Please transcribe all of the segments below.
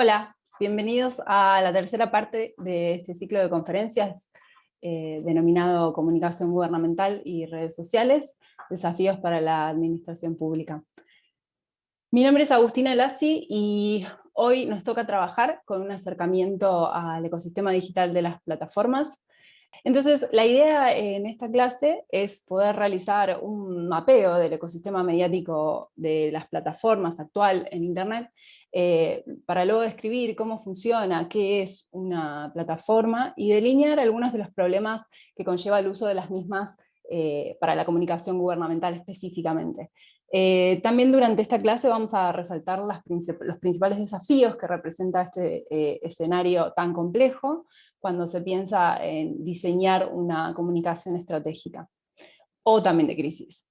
Hola, bienvenidos a la tercera parte de este ciclo de conferencias denominado Comunicación Gubernamental y Redes Sociales, desafíos para la administración pública. Mi nombre es Agustina Lassi y hoy nos toca trabajar con un acercamiento al ecosistema digital de las plataformas. Entonces, la idea en esta clase es poder realizar un mapeo del ecosistema mediático de las plataformas actual en Internet, para luego describir cómo funciona, qué es una plataforma y delinear algunos de los problemas que conlleva el uso de las mismas para la comunicación gubernamental específicamente. También durante esta clase vamos a resaltar los principales desafíos que representa este escenario tan complejo, cuando se piensa en diseñar una comunicación estratégica, o también de crisis.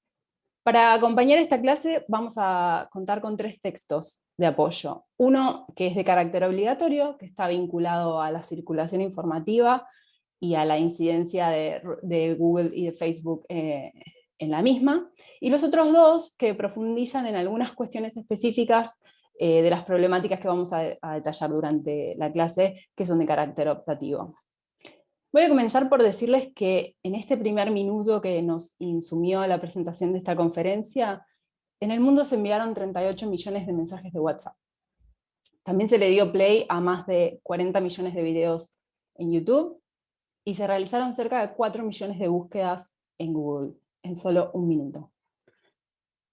Para acompañar esta clase vamos a contar con 3 textos de apoyo. Uno que es de carácter obligatorio, que está vinculado a la circulación informativa y a la incidencia de Google y de Facebook en la misma, y los otros 2 que profundizan en algunas cuestiones específicas de las problemáticas que vamos a detallar durante la clase, que son de carácter optativo. Voy a comenzar por decirles que en este primer minuto que nos insumió la presentación de esta conferencia, en el mundo se enviaron 38 millones de mensajes de WhatsApp. También se le dio play a más de 40 millones de videos en YouTube, y se realizaron cerca de 4 millones de búsquedas en Google, en solo un minuto.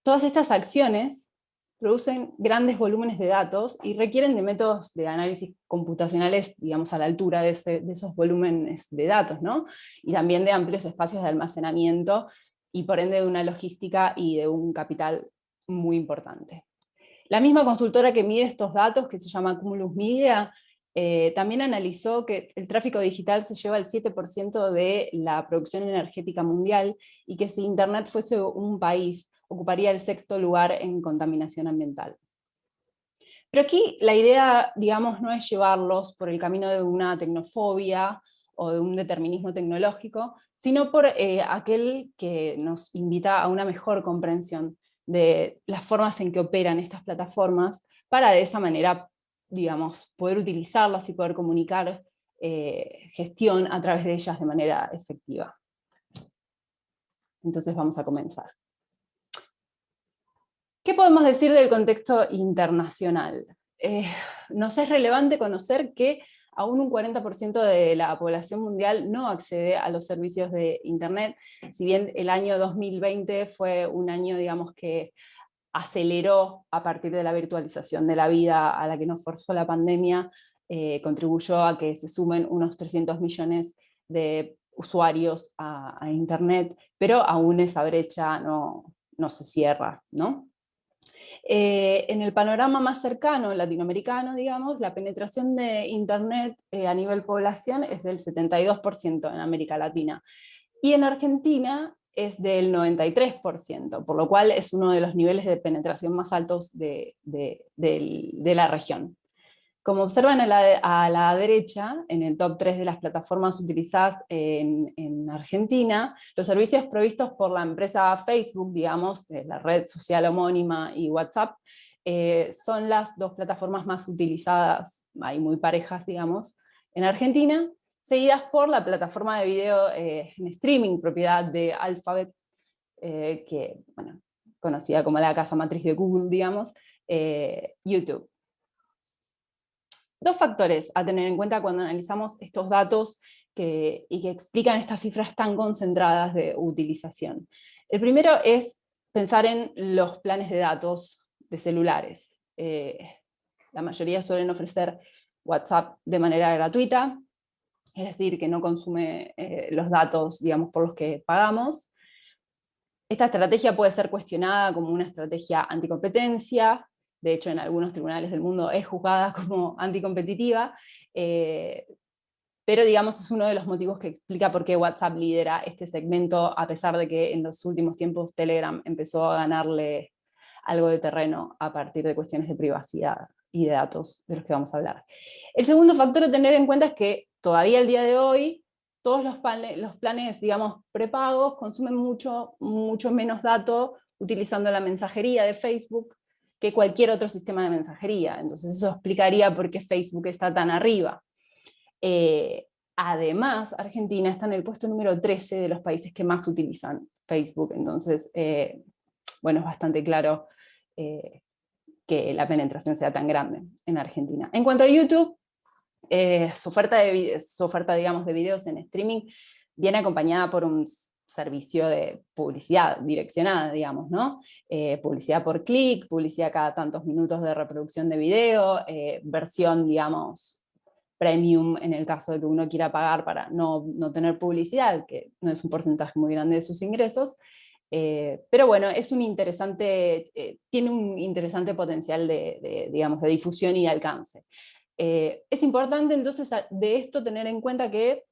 Todas estas acciones producen grandes volúmenes de datos y requieren de métodos de análisis computacionales, digamos, a la altura de esos volúmenes de datos, ¿no? Y también de amplios espacios de almacenamiento, y por ende de una logística y de un capital muy importante. La misma consultora que mide estos datos, que se llama Cumulus Media, también analizó que el tráfico digital se lleva el 7% de la producción energética mundial, y que si Internet fuese un país, ocuparía el 6º lugar en contaminación ambiental. Pero aquí la idea, digamos, no es llevarlos por el camino de una tecnofobia o de un determinismo tecnológico, sino por aquel que nos invita a una mejor comprensión de las formas en que operan estas plataformas, para de esa manera, digamos, poder utilizarlas y poder comunicar gestión a través de ellas de manera efectiva. Entonces vamos a comenzar. ¿Qué podemos decir del contexto internacional? Nos es relevante conocer que aún un 40% de la población mundial no accede a los servicios de Internet, si bien el año 2020 fue un año, digamos, que aceleró a partir de la virtualización de la vida a la que nos forzó la pandemia, contribuyó a que se sumen unos 300 millones de usuarios a Internet, pero aún esa brecha no se cierra, ¿no? En el panorama más cercano, latinoamericano, digamos, la penetración de Internet a nivel población es del 72% en América Latina. Y en Argentina es del 93%, por lo cual es uno de los niveles de penetración más altos de la región. Como observan a la derecha, en el top 3 de las plataformas utilizadas en Argentina, los servicios provistos por la empresa Facebook, digamos, la red social homónima, y WhatsApp, son las 2 plataformas más utilizadas, ahí muy parejas, digamos, en Argentina, seguidas por la plataforma de video en streaming, propiedad de Alphabet, que, bueno, conocida como la casa matriz de Google, digamos, YouTube. 2 factores a tener en cuenta cuando analizamos estos datos y que explican estas cifras tan concentradas de utilización. El primero es pensar en los planes de datos de celulares. La mayoría suelen ofrecer WhatsApp de manera gratuita, es decir, que no consume los datos, digamos, por los que pagamos. Esta estrategia puede ser cuestionada como una estrategia anticompetencia. De hecho, en algunos tribunales del mundo es juzgada como anticompetitiva, pero digamos es uno de los motivos que explica por qué WhatsApp lidera este segmento, a pesar de que en los últimos tiempos Telegram empezó a ganarle algo de terreno a partir de cuestiones de privacidad y de datos de los que vamos a hablar. El segundo factor a tener en cuenta es que todavía al día de hoy todos los planes, digamos, prepagos consumen mucho menos datos utilizando la mensajería de Facebook, que cualquier otro sistema de mensajería. Entonces eso explicaría por qué Facebook está tan arriba. Además, Argentina está en el puesto número 13 de los países que más utilizan Facebook. Entonces, bueno, es bastante claro que la penetración sea tan grande en Argentina. En cuanto a YouTube, su oferta, digamos, de videos en streaming viene acompañada por un servicio de publicidad direccionada, digamos, ¿no? Publicidad por clic, publicidad cada tantos minutos de reproducción de video, versión, digamos, premium en el caso de que uno quiera pagar para no tener publicidad, que no es un porcentaje muy grande de sus ingresos, pero bueno, es un interesante, tiene un interesante potencial digamos, de difusión y de alcance. Es importante entonces de esto tener en cuenta que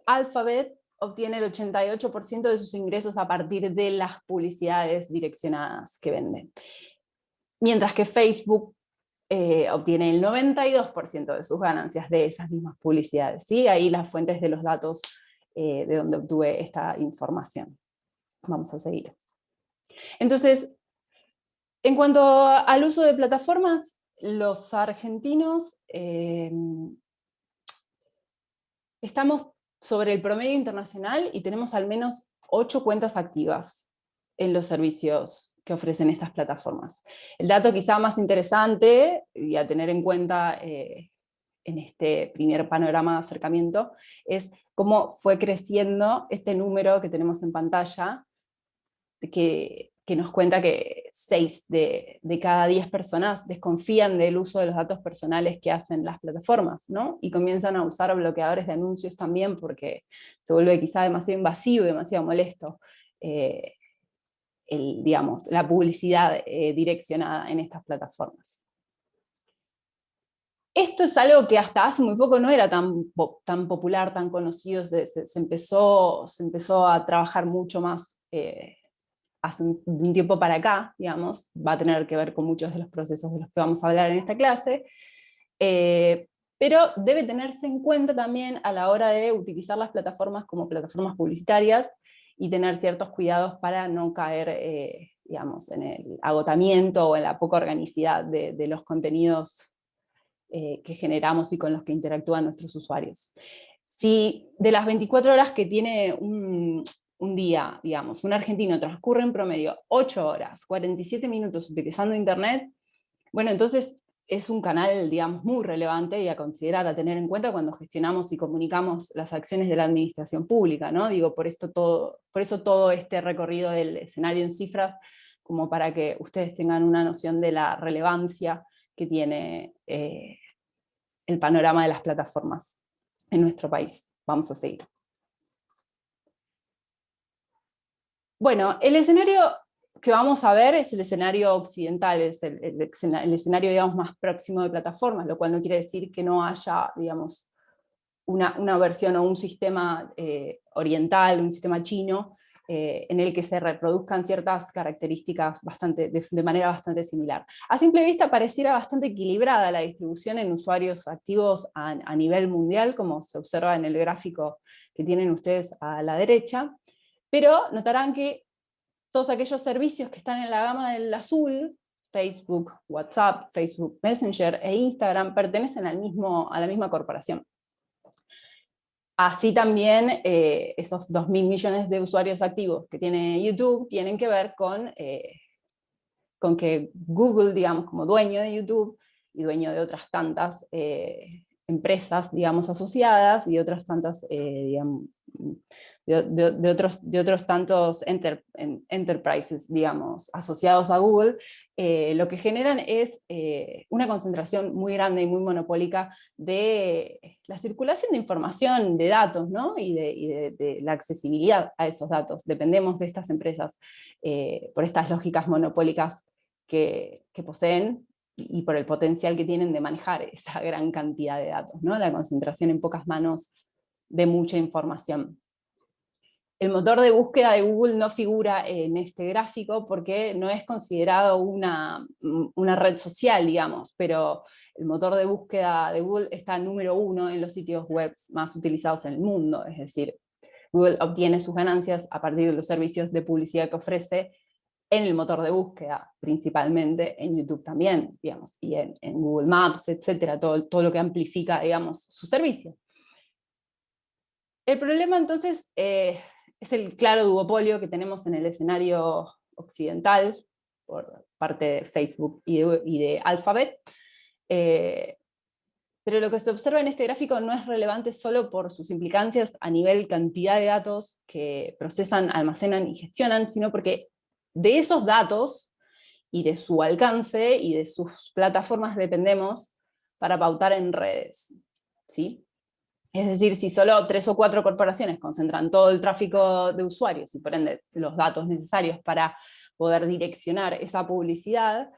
Alphabet obtiene el 88% de sus ingresos a partir de las publicidades direccionadas que vende. Mientras que Facebook obtiene el 92% de sus ganancias de esas mismas publicidades. ¿Sí? Ahí las fuentes de los datos de donde obtuve esta información. Vamos a seguir. Entonces, en cuanto al uso de plataformas, los argentinos estamos sobre el promedio internacional y tenemos al menos 8 cuentas activas en los servicios que ofrecen estas plataformas. El dato quizá más interesante y a tener en cuenta en este primer panorama de acercamiento es cómo fue creciendo este número que tenemos en pantalla, que nos cuenta que 6 de cada 10 personas desconfían del uso de los datos personales que hacen las plataformas, ¿no? Y comienzan a usar bloqueadores de anuncios también porque se vuelve quizá demasiado invasivo y demasiado molesto digamos, la publicidad direccionada en estas plataformas. Esto es algo que hasta hace muy poco no era tan popular, tan conocido, se empezó a trabajar mucho más hace un tiempo para acá, digamos, va a tener que ver con muchos de los procesos de los que vamos a hablar en esta clase, pero debe tenerse en cuenta también a la hora de utilizar las plataformas como plataformas publicitarias y tener ciertos cuidados para no caer, digamos, en el agotamiento o en la poca organicidad de los contenidos que generamos y con los que interactúan nuestros usuarios. Si de las 24 horas que tiene un día, digamos, un argentino transcurre en promedio 8 horas, 47 minutos utilizando Internet, bueno, entonces es un canal, digamos, muy relevante y a considerar, a tener en cuenta cuando gestionamos y comunicamos las acciones de la administración pública, ¿no? Digo, por eso todo este recorrido del escenario en cifras, como para que ustedes tengan una noción de la relevancia que tiene el panorama de las plataformas en nuestro país. Vamos a seguir. Bueno, el escenario que vamos a ver es el escenario occidental, es el escenario, digamos, más próximo de plataformas, lo cual no quiere decir que no haya, digamos, una versión o un sistema oriental, un sistema chino, en el que se reproduzcan ciertas características de manera bastante similar. A simple vista pareciera bastante equilibrada la distribución en usuarios activos a nivel mundial, como se observa en el gráfico que tienen ustedes a la derecha, pero notarán que todos aquellos servicios que están en la gama del azul, Facebook, WhatsApp, Facebook Messenger e Instagram, pertenecen a la misma corporación. Así también esos 2.000 millones de usuarios activos que tiene YouTube tienen que ver con que Google, digamos, como dueño de YouTube y dueño de otras tantas empresas, digamos, asociadas y otras tantas, digamos, de otros tantos enterprises, digamos, asociados a Google, lo que generan es una concentración muy grande y muy monopólica de la circulación de información, de datos, ¿no? y de la accesibilidad a esos datos. Dependemos de estas empresas por estas lógicas monopólicas que poseen y por el potencial que tienen de manejar esa gran cantidad de datos, ¿no? La concentración en pocas manos de mucha información. El motor de búsqueda de Google no figura en este gráfico porque no es considerado una red social, digamos, pero el motor de búsqueda de Google está número 1 en los sitios web más utilizados en el mundo, es decir, Google obtiene sus ganancias a partir de los servicios de publicidad que ofrece en el motor de búsqueda principalmente, en YouTube también, digamos, y en Google Maps, etcétera, todo lo que amplifica, digamos, su servicio. El problema entonces es el claro duopolio que tenemos en el escenario occidental, por parte de Facebook y de Alphabet, pero lo que se observa en este gráfico no es relevante solo por sus implicancias a nivel cantidad de datos que procesan, almacenan y gestionan, sino porque de esos datos y de su alcance y de sus plataformas dependemos para pautar en redes, ¿sí? Es decir, si solo 3 o 4 corporaciones concentran todo el tráfico de usuarios y por ende los datos necesarios para poder direccionar esa publicidad,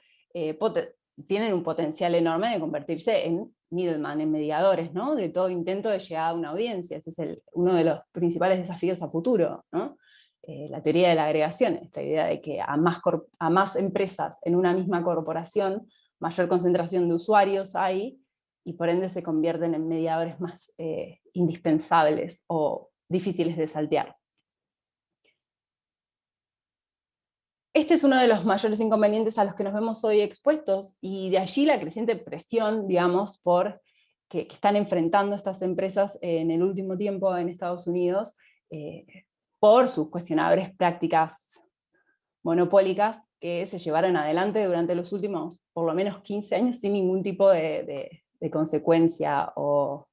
tienen un potencial enorme de convertirse en middleman, en mediadores, ¿no? De todo intento de llegar a una audiencia. Ese es uno de los principales desafíos a futuro, ¿no? La teoría de la agregación, esta idea de que a más empresas en una misma corporación, mayor concentración de usuarios hay, y por ende se convierten en mediadores más indispensables o difíciles de saltear. Este es uno de los mayores inconvenientes a los que nos vemos hoy expuestos, y de allí la creciente presión, digamos, que están enfrentando estas empresas en el último tiempo en Estados Unidos, por sus cuestionables prácticas monopólicas que se llevaron adelante durante los últimos, por lo menos 15 años, sin ningún tipo de consecuencia o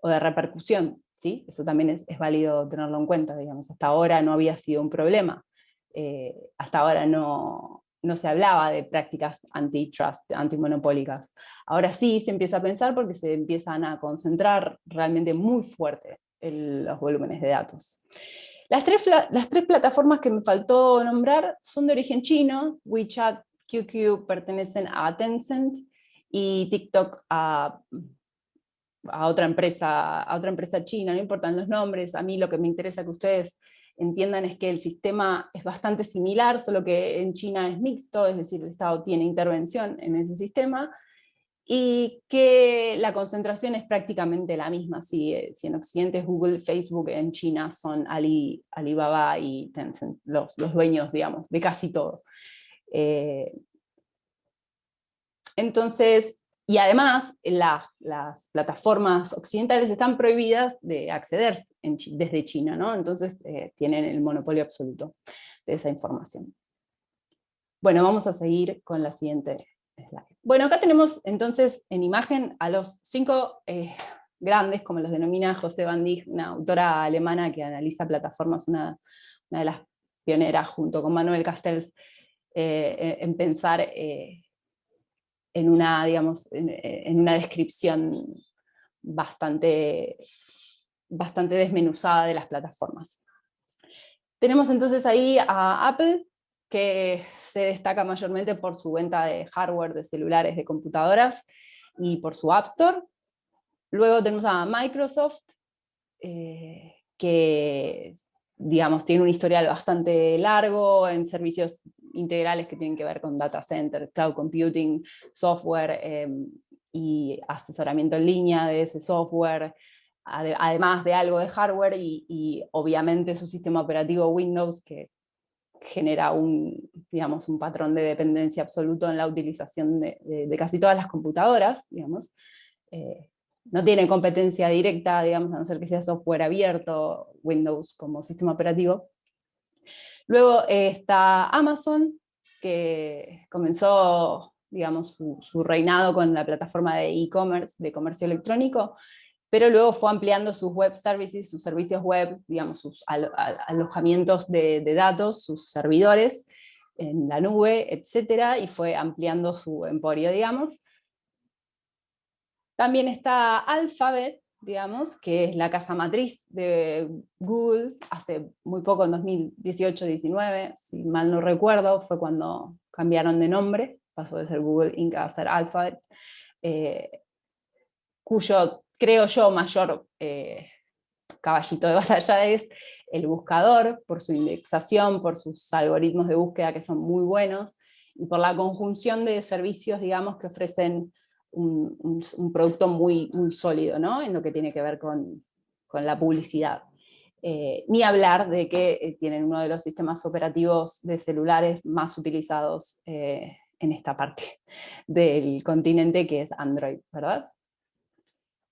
de repercusión, ¿sí? Eso también es válido tenerlo en cuenta, digamos. Hasta ahora no había sido un problema. Hasta ahora no se hablaba de prácticas antitrust, antimonopólicas. Ahora sí se empieza a pensar porque se empiezan a concentrar realmente muy fuerte en los volúmenes de datos. Las tres plataformas que me faltó nombrar son de origen chino. WeChat, QQ pertenecen a Tencent y TikTok a otra empresa china, no importan los nombres. A mí lo que me interesa que ustedes entiendan es que el sistema es bastante similar, solo que en China es mixto, es decir, el Estado tiene intervención en ese sistema, y que la concentración es prácticamente la misma. Si en Occidente es Google, Facebook, en China son Alibaba y Tencent, los dueños, digamos, de casi todo. Entonces, y además las plataformas occidentales están prohibidas de acceder desde China, ¿no? Entonces tienen el monopolio absoluto de esa información. Bueno, vamos a seguir con la siguiente slide. Bueno, acá tenemos entonces en imagen a los 5 grandes, como los denomina José Van Dijk, una autora alemana que analiza plataformas, una de las pioneras junto con Manuel Castells en pensar en una, digamos, en una descripción bastante desmenuzada de las plataformas. Tenemos entonces ahí a Apple, que se destaca mayormente por su venta de hardware de celulares, de computadoras, y por su App Store. Luego tenemos a Microsoft, que digamos, tiene un historial bastante largo en servicios integrales que tienen que ver con data center, cloud computing, software y asesoramiento en línea de ese software, además de algo de hardware y obviamente su sistema operativo Windows, que genera digamos, un patrón de dependencia absoluto en la utilización de casi todas las computadoras, digamos. No tiene competencia directa, digamos, a no ser que sea software abierto, Windows como sistema operativo. Luego está Amazon, que comenzó, digamos, su reinado con la plataforma de e-commerce, de comercio electrónico, pero luego fue ampliando sus web services, sus servicios web, digamos, sus alojamientos de datos, sus servidores en la nube, etcétera, y fue ampliando su emporio, digamos. También está Alphabet, digamos, que es la casa matriz de Google, hace muy poco, en 2018-19, si mal no recuerdo, fue cuando cambiaron de nombre, pasó de ser Google Inc. a ser Alphabet, cuyo, creo yo, mayor caballito de batalla es el buscador, por su indexación, por sus algoritmos de búsqueda que son muy buenos, y por la conjunción de servicios, digamos, que ofrecen un producto muy, muy sólido, ¿no? En lo que tiene que ver con la publicidad. Ni hablar de que tienen uno de los sistemas operativos de celulares más utilizados en esta parte del continente, que es Android, ¿verdad?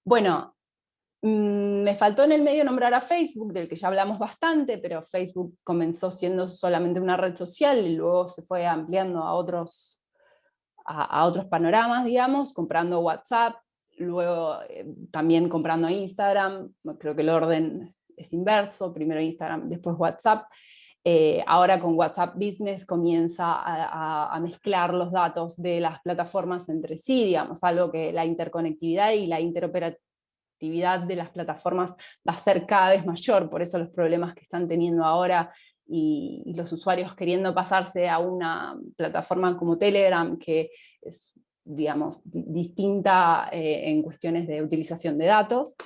Bueno, me faltó en el medio nombrar a Facebook, del que ya hablamos bastante, pero Facebook comenzó siendo solamente una red social y luego se fue ampliando a otros panoramas, digamos, comprando WhatsApp, luego también comprando Instagram. Creo que el orden es inverso, primero Instagram, después WhatsApp. Ahora con WhatsApp Business comienza a mezclar los datos de las plataformas entre sí, digamos, algo que la interconectividad y la interoperatividad de las plataformas va a ser cada vez mayor, por eso los problemas que están teniendo ahora y los usuarios queriendo pasarse a una plataforma como Telegram, que es, digamos, distinta en cuestiones de utilización de datos,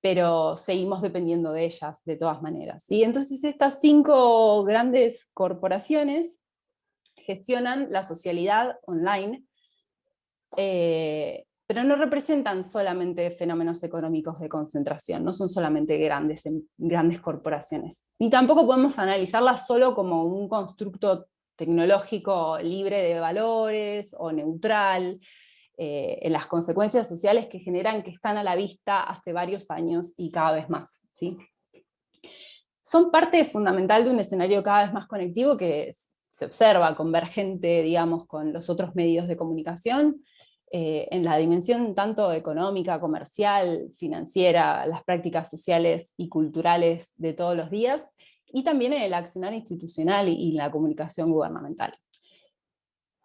pero seguimos dependiendo de ellas de todas maneras, ¿sí? Entonces estas 5 grandes corporaciones gestionan la socialidad online, pero no representan solamente fenómenos económicos de concentración, no son solamente grandes corporaciones. Ni tampoco podemos analizarlas solo como un constructo tecnológico libre de valores o neutral, en las consecuencias sociales que generan, que están a la vista hace varios años y cada vez más, ¿sí? Son parte fundamental de un escenario cada vez más conectivo que se observa convergente, digamos, con los otros medios de comunicación, en la dimensión tanto económica, comercial, financiera, las prácticas sociales y culturales de todos los días, y también en el accionar institucional y la comunicación gubernamental.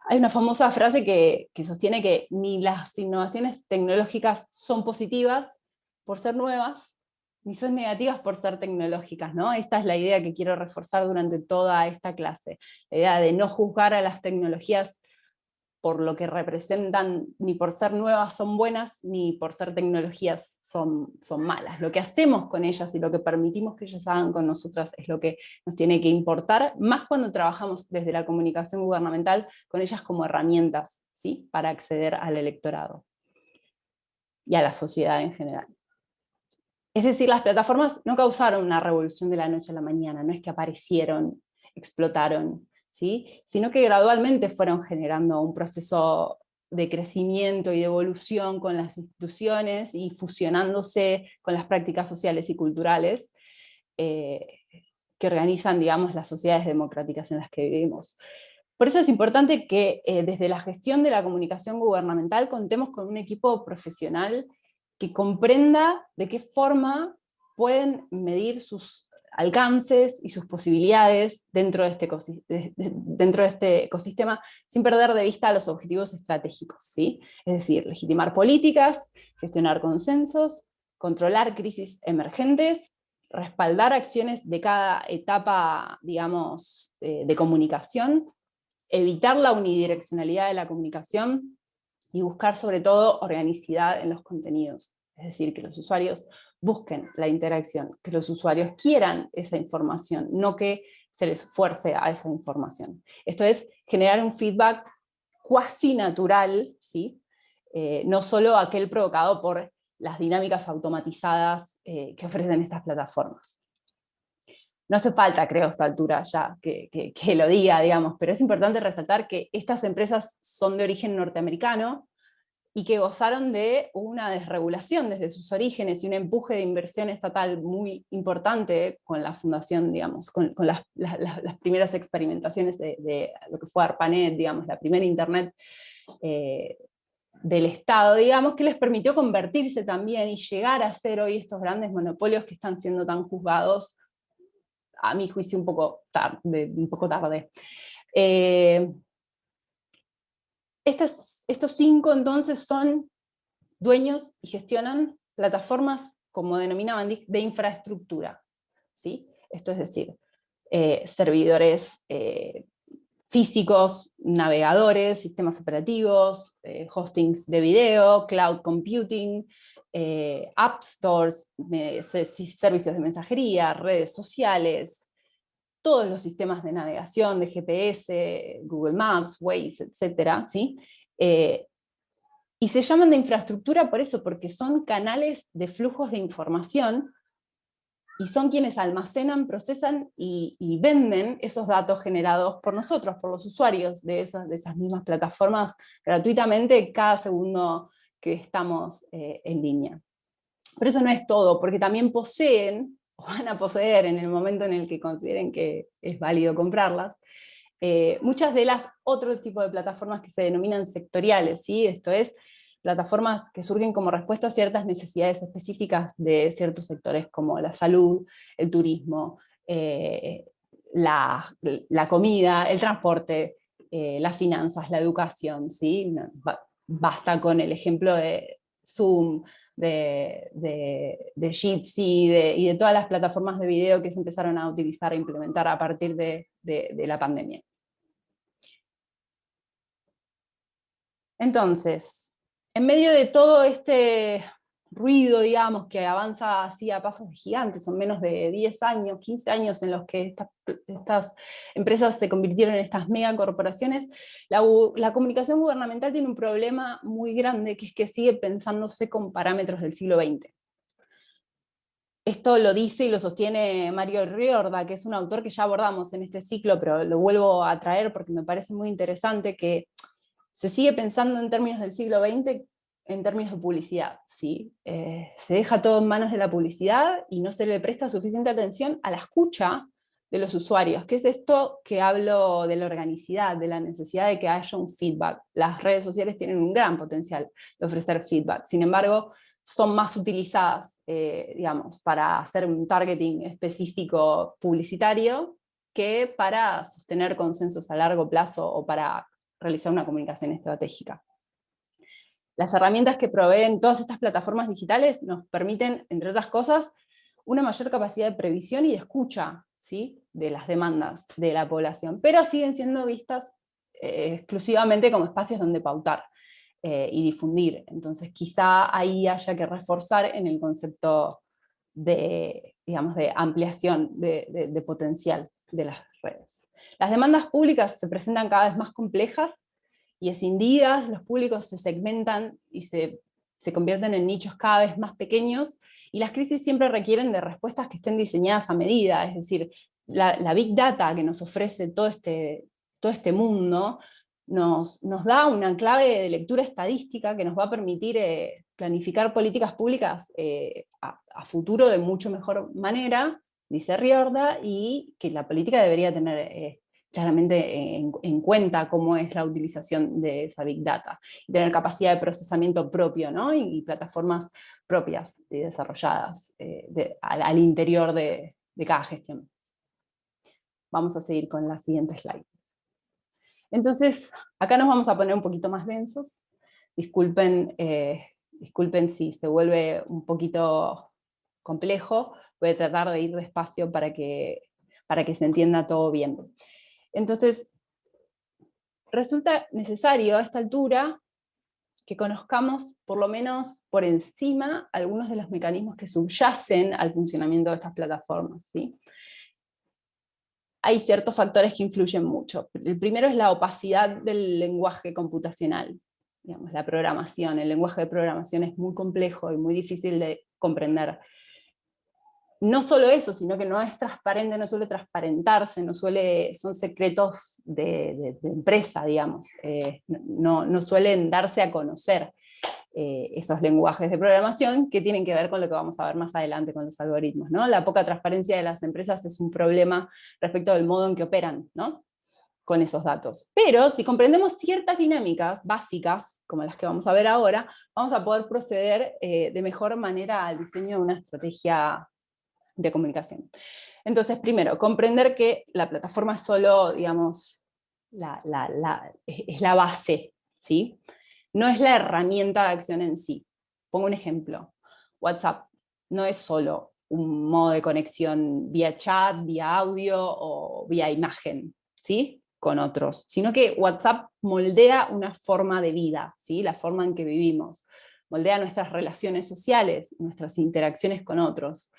Hay una famosa frase que sostiene que ni las innovaciones tecnológicas son positivas por ser nuevas, ni son negativas por ser tecnológicas, ¿no? Esta es la idea que quiero reforzar durante toda esta clase, la idea de no juzgar a las tecnologías por lo que representan, ni por ser nuevas son buenas, ni por ser tecnologías son malas. Lo que hacemos con ellas y lo que permitimos que ellas hagan con nosotras es lo que nos tiene que importar, más cuando trabajamos desde la comunicación gubernamental con ellas como herramientas, ¿sí? Para acceder al electorado y a la sociedad en general. Es decir, las plataformas no causaron una revolución de la noche a la mañana, no es que aparecieron, explotaron, ¿sí? Sino que gradualmente fueron generando un proceso de crecimiento y de evolución con las instituciones y fusionándose con las prácticas sociales y culturales que organizan, digamos, las sociedades democráticas en las que vivimos. Por eso es importante que desde la gestión de la comunicación gubernamental contemos con un equipo profesional que comprenda de qué forma pueden medir sus alcances y sus posibilidades dentro de este ecosistema, sin perder de vista los objetivos estratégicos, ¿sí? Es decir, legitimar políticas, gestionar consensos, controlar crisis emergentes, respaldar acciones de cada etapa, digamos, de comunicación, evitar la unidireccionalidad de la comunicación y buscar sobre todo organicidad en los contenidos. Es decir, que los usuarios busquen la interacción, que los usuarios quieran esa información, no que se les fuerce a esa información. Esto es generar un feedback cuasi natural, ¿sí? No solo aquel provocado por las dinámicas automatizadas que ofrecen estas plataformas. No hace falta, creo, a esta altura ya que lo diga, digamos, pero es importante resaltar que estas empresas son de origen norteamericano y que gozaron de una desregulación desde sus orígenes y un empuje de inversión estatal muy importante con la fundación, digamos, con las primeras experimentaciones de lo que fue ARPANET, digamos, la primera internet del Estado, digamos, que les permitió convertirse también y llegar a ser hoy estos grandes monopolios que están siendo tan juzgados, a mi juicio, un poco tarde. Estos 5 entonces son dueños y gestionan plataformas, como denominaban, de infraestructura, ¿sí? Esto es decir, servidores físicos, navegadores, sistemas operativos, hostings de video, cloud computing, app stores, servicios de mensajería, redes sociales, todos los sistemas de navegación, de GPS, Google Maps, Waze, etc. ¿Sí? Y se llaman de infraestructura por eso, porque son canales de flujos de información y son quienes almacenan, procesan y venden esos datos generados por nosotros, por los usuarios de esas mismas plataformas gratuitamente cada segundo que estamos en línea. Pero eso no es todo, porque también poseen, o van a poseer en el momento en el que consideren que es válido comprarlas, muchas de las otro tipo de plataformas que se denominan sectoriales, ¿sí? Esto es, plataformas que surgen como respuesta a ciertas necesidades específicas de ciertos sectores como la salud, el turismo, la comida, el transporte, las finanzas, la educación, ¿sí? Basta con el ejemplo de Zoom, de Jitsi y de todas las plataformas de video que se empezaron a utilizar e implementar a partir de la pandemia. Entonces, en medio de todo este ruido, digamos, que avanza así a pasos gigantes, son menos de 10 años, 15 años en los que estas empresas se convirtieron en estas megacorporaciones, la comunicación gubernamental tiene un problema muy grande, que es que sigue pensándose con parámetros del siglo XX. Esto lo dice y lo sostiene Mario Riorda, que es un autor que ya abordamos en este ciclo, pero lo vuelvo a traer porque me parece muy interesante, que se sigue pensando en términos del siglo XX, en términos de publicidad, ¿sí? Se deja todo en manos de la publicidad y no se le presta suficiente atención a la escucha de los usuarios, que es esto que hablo de la organicidad, de la necesidad de que haya un feedback. Las redes sociales tienen un gran potencial de ofrecer feedback, sin embargo, son más utilizadas, digamos, para hacer un targeting específico publicitario que para sostener consensos a largo plazo o para realizar una comunicación estratégica. Las herramientas que proveen todas estas plataformas digitales nos permiten, entre otras cosas, una mayor capacidad de previsión y de escucha, ¿sí?, de las demandas de la población, pero siguen siendo vistas exclusivamente como espacios donde pautar y difundir. Entonces quizá ahí haya que reforzar en el concepto de, digamos, de ampliación de potencial de las redes. Las demandas públicas se presentan cada vez más complejas y escindidas, los públicos se segmentan y se convierten en nichos cada vez más pequeños, y las crisis siempre requieren de respuestas que estén diseñadas a medida, es decir, la Big Data que nos ofrece todo este mundo nos da una clave de lectura estadística que nos va a permitir planificar políticas públicas a futuro de mucho mejor manera, dice Riorda, y que la política debería tener claramente en cuenta cómo es la utilización de esa Big Data, y tener capacidad de procesamiento propio, ¿no? y plataformas propias y desarrolladas al interior de cada gestión. Vamos a seguir con la siguiente slide. Entonces, acá nos vamos a poner un poquito más densos. Disculpen, disculpen si se vuelve un poquito complejo, voy a tratar de ir despacio para que se entienda todo bien. Entonces, resulta necesario a esta altura que conozcamos por lo menos por encima algunos de los mecanismos que subyacen al funcionamiento de estas plataformas, ¿sí? Hay ciertos factores que influyen mucho. El primero es la opacidad del lenguaje computacional, digamos, la programación. El lenguaje de programación es muy complejo y muy difícil de comprender. No solo eso, sino que no es transparente, no suele transparentarse, son secretos de empresa, digamos. No suelen darse a conocer esos lenguajes de programación que tienen que ver con lo que vamos a ver más adelante con los algoritmos, ¿no? La poca transparencia de las empresas es un problema respecto del modo en que operan, ¿no?, con esos datos. Pero si comprendemos ciertas dinámicas básicas, como las que vamos a ver ahora, vamos a poder proceder de mejor manera al diseño de una estrategia de comunicación. Entonces, primero, comprender que la plataforma es solo, digamos, es la base, ¿sí? No es la herramienta de acción en sí. Pongo un ejemplo. WhatsApp no es solo un modo de conexión vía chat, vía audio o vía imagen, ¿sí?, con otros, sino que WhatsApp moldea una forma de vida, ¿sí?, la forma en que vivimos, moldea nuestras relaciones sociales, nuestras interacciones con otros.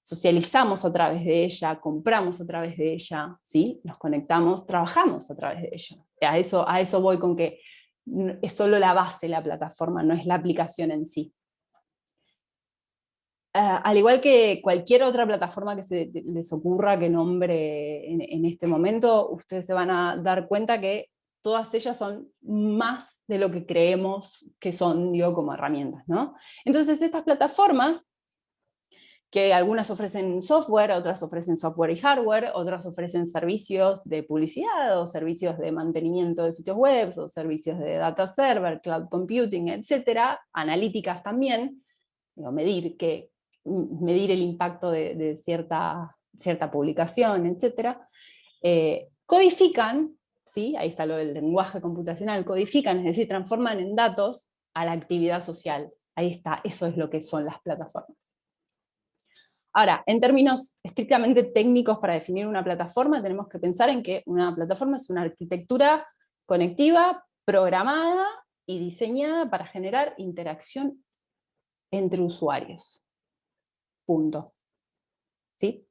Socializamos a través de ella, compramos a través de ella, ¿sí?, nos conectamos, trabajamos a través de ella. A eso voy con que es solo la base la plataforma, no es la aplicación en sí. Al igual que cualquier otra plataforma que se les ocurra que nombre en este momento, ustedes se van a dar cuenta que todas ellas son más de lo que creemos que son, digo, como herramientas, ¿no? Entonces estas plataformas, que algunas ofrecen software, otras ofrecen software y hardware, otras ofrecen servicios de publicidad, o servicios de mantenimiento de sitios web, o servicios de data server, cloud computing, etcétera, analíticas también, digo, medir el impacto de cierta publicación, etcétera, codifican, ¿sí? Ahí está lo del lenguaje computacional, codifican, es decir, transforman en datos a la actividad social. Ahí está, eso es lo que son las plataformas. Ahora, en términos estrictamente técnicos para definir una plataforma, tenemos que pensar en que una plataforma es una arquitectura conectiva, programada y diseñada para generar interacción entre usuarios. Punto. ¿Sí?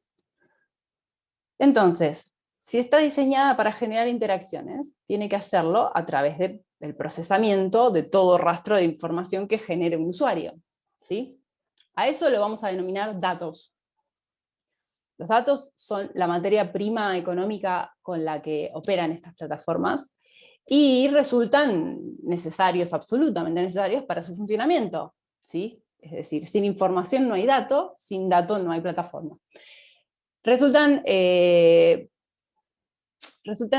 Entonces, si está diseñada para generar interacciones, tiene que hacerlo a través del procesamiento de todo rastro de información que genere un usuario. ¿Sí? A eso lo vamos a denominar datos. Los datos son la materia prima económica con la que operan estas plataformas y resultan necesarios, absolutamente necesarios para su funcionamiento. ¿Sí? Es decir, sin información no hay dato, sin dato no hay plataforma. Resultan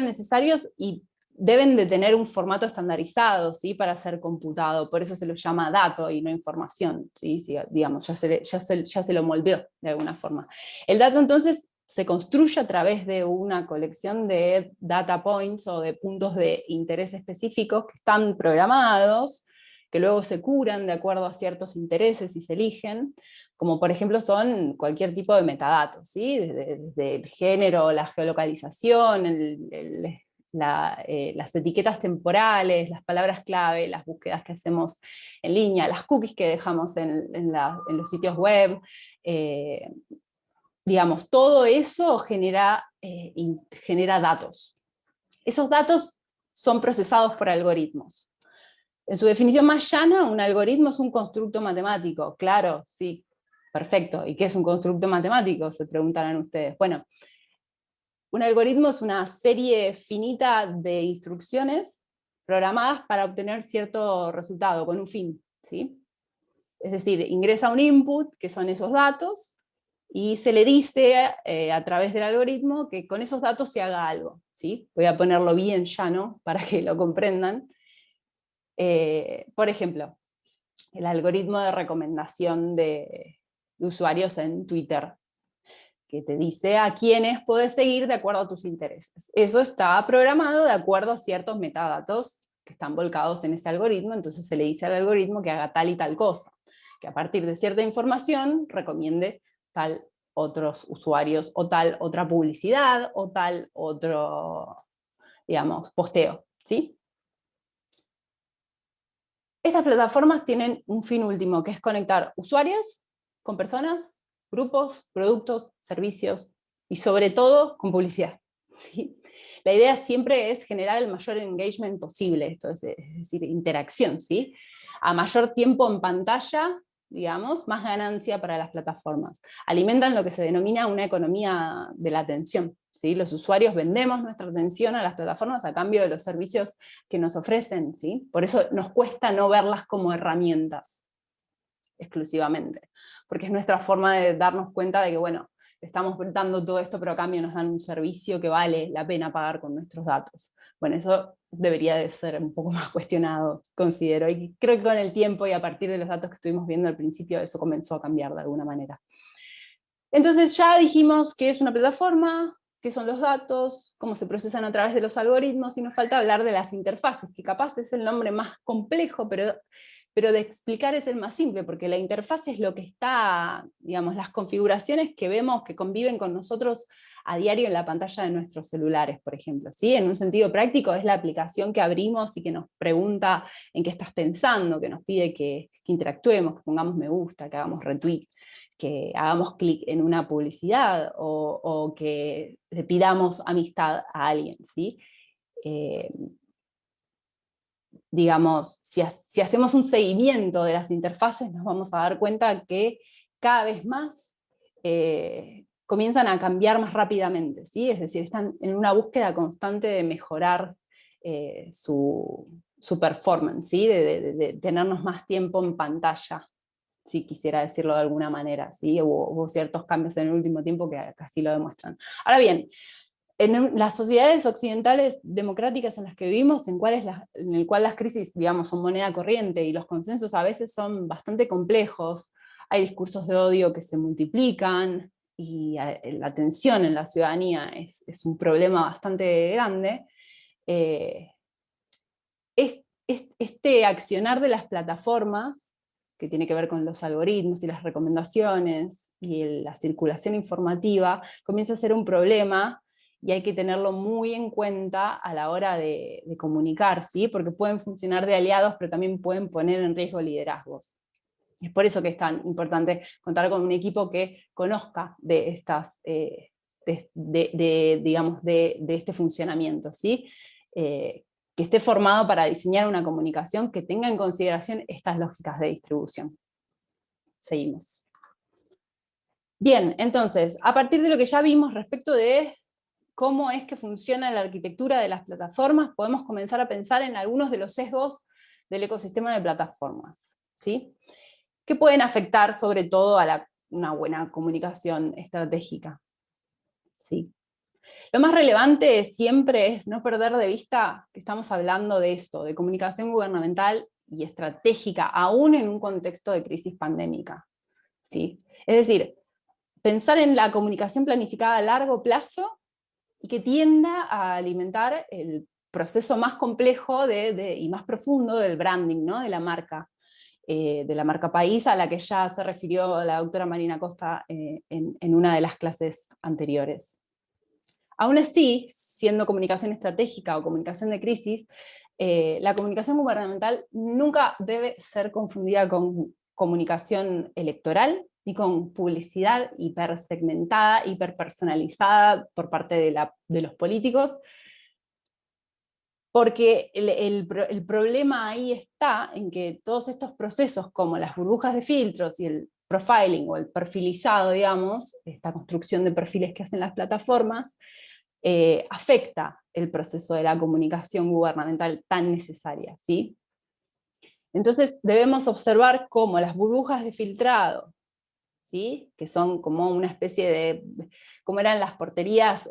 necesarios y deben de tener un formato estandarizado, ¿sí? Para ser computado, por eso se lo llama dato y no información, ¿sí? Sí, digamos, ya se lo moldeó de alguna forma. El dato entonces se construye a través de una colección de data points o de puntos de interés específicos que están programados, que luego se curan de acuerdo a ciertos intereses y se eligen, como por ejemplo son cualquier tipo de metadatos, ¿sí? Desde el género, la geolocalización, las etiquetas temporales, las palabras clave, las búsquedas que hacemos en línea, las cookies que dejamos en los sitios web, digamos, todo eso genera datos. Esos datos son procesados por algoritmos. En su definición más llana, un algoritmo es un constructo matemático. Claro, sí, perfecto. ¿Y qué es un constructo matemático? Se preguntarán ustedes. Bueno, un algoritmo es una serie finita de instrucciones programadas para obtener cierto resultado, con un fin, ¿sí? Es decir, ingresa un input, que son esos datos, y se le dice a través del algoritmo que con esos datos se haga algo, ¿sí? Voy a ponerlo bien llano para que lo comprendan. Por ejemplo, el algoritmo de recomendación de usuarios en Twitter, que te dice a quiénes puedes seguir de acuerdo a tus intereses. Eso está programado de acuerdo a ciertos metadatos que están volcados en ese algoritmo, entonces se le dice al algoritmo que haga tal y tal cosa, que a partir de cierta información recomiende tal otros usuarios, o tal otra publicidad, o tal otro, digamos, posteo, ¿sí? Estas plataformas tienen un fin último, que es conectar usuarios con personas, grupos, productos, servicios y sobre todo con publicidad. ¿Sí? La idea siempre es generar el mayor engagement posible, esto es decir, interacción, ¿sí? A mayor tiempo en pantalla, digamos, más ganancia para las plataformas. Alimentan lo que se denomina una economía de la atención, ¿sí? Los usuarios vendemos nuestra atención a las plataformas a cambio de los servicios que nos ofrecen, ¿sí? Por eso nos cuesta no verlas como herramientas exclusivamente, porque es nuestra forma de darnos cuenta de que, bueno, estamos dando todo esto, pero a cambio nos dan un servicio que vale la pena pagar con nuestros datos. Bueno, eso debería de ser un poco más cuestionado, considero, y creo que con el tiempo y a partir de los datos que estuvimos viendo al principio, eso comenzó a cambiar de alguna manera. Entonces ya dijimos que es una plataforma, qué son los datos, cómo se procesan a través de los algoritmos, y nos falta hablar de las interfaces, que capaz es el nombre más complejo, pero de explicar es el más simple, porque la interfaz es lo que está, digamos, las configuraciones que vemos que conviven con nosotros a diario en la pantalla de nuestros celulares, por ejemplo, ¿sí? En un sentido práctico es la aplicación que abrimos y que nos pregunta en qué estás pensando, que nos pide que interactuemos, que pongamos me gusta, que hagamos retweet, que hagamos clic en una publicidad o que le pidamos amistad a alguien, ¿sí? Digamos, si hacemos un seguimiento de las interfaces, nos vamos a dar cuenta que cada vez más comienzan a cambiar más rápidamente, ¿sí? Es decir, están en una búsqueda constante de mejorar su performance, ¿sí? De tenernos más tiempo en pantalla, si quisiera decirlo de alguna manera, ¿sí? Hubo ciertos cambios en el último tiempo que así lo demuestran. Ahora bien, en las sociedades occidentales democráticas en las que vivimos, en el cual las crisis, digamos, son moneda corriente y los consensos a veces son bastante complejos, hay discursos de odio que se multiplican y la tensión en la ciudadanía es un problema bastante grande. Este accionar de las plataformas, que tiene que ver con los algoritmos y las recomendaciones y la circulación informativa, comienza a ser un problema y hay que tenerlo muy en cuenta a la hora de comunicar, ¿sí? Porque pueden funcionar de aliados, pero también pueden poner en riesgo liderazgos. Es por eso que es tan importante contar con un equipo que conozca de estas, digamos, de este funcionamiento, ¿sí? Que esté formado para diseñar una comunicación que tenga en consideración estas lógicas de distribución. Seguimos. Bien, entonces, a partir de lo que ya vimos respecto de cómo es que funciona la arquitectura de las plataformas, podemos comenzar a pensar en algunos de los sesgos del ecosistema de plataformas, ¿sí? Que pueden afectar sobre todo a una buena comunicación estratégica, ¿sí? Lo más relevante siempre es no perder de vista que estamos hablando de esto, de comunicación gubernamental y estratégica, aún en un contexto de crisis pandémica, ¿sí? Es decir, pensar en la comunicación planificada a largo plazo y que tienda a alimentar el proceso más complejo y más profundo del branding, ¿no? De la marca país, a la que ya se refirió la doctora Marina Costa en una de las clases anteriores. Aún así, siendo comunicación estratégica o comunicación de crisis, la comunicación gubernamental nunca debe ser confundida con comunicación electoral ni con publicidad hipersegmentada, hiperpersonalizada por parte de los políticos, porque el problema ahí está en que todos estos procesos como las burbujas de filtros y el profiling o el perfilizado, digamos, esta construcción de perfiles que hacen las plataformas, afecta el proceso de la comunicación gubernamental tan necesaria, ¿sí? Entonces debemos observar cómo las burbujas de filtrado, ¿sí? Que son como una especie de, como eran las porterías,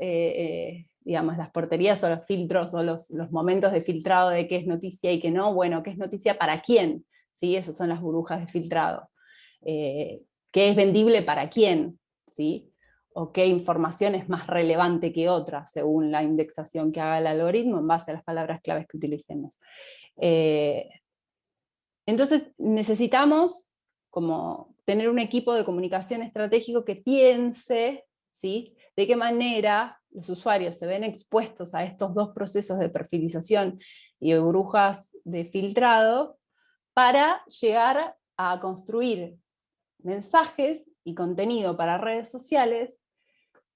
digamos, las porterías o los filtros o los momentos de filtrado de qué es noticia y qué no, bueno, qué es noticia para quién, ¿sí? Esas son las burbujas de filtrado. ¿Qué es vendible para quién? ¿Sí? O qué información es más relevante que otra, según la indexación que haga el algoritmo en base a las palabras claves que utilicemos. Entonces necesitamos como tener un equipo de comunicación estratégico que piense, ¿sí? De qué manera los usuarios se ven expuestos a estos dos procesos de perfilización y de burbujas de filtrado para llegar a construir mensajes y contenido para redes sociales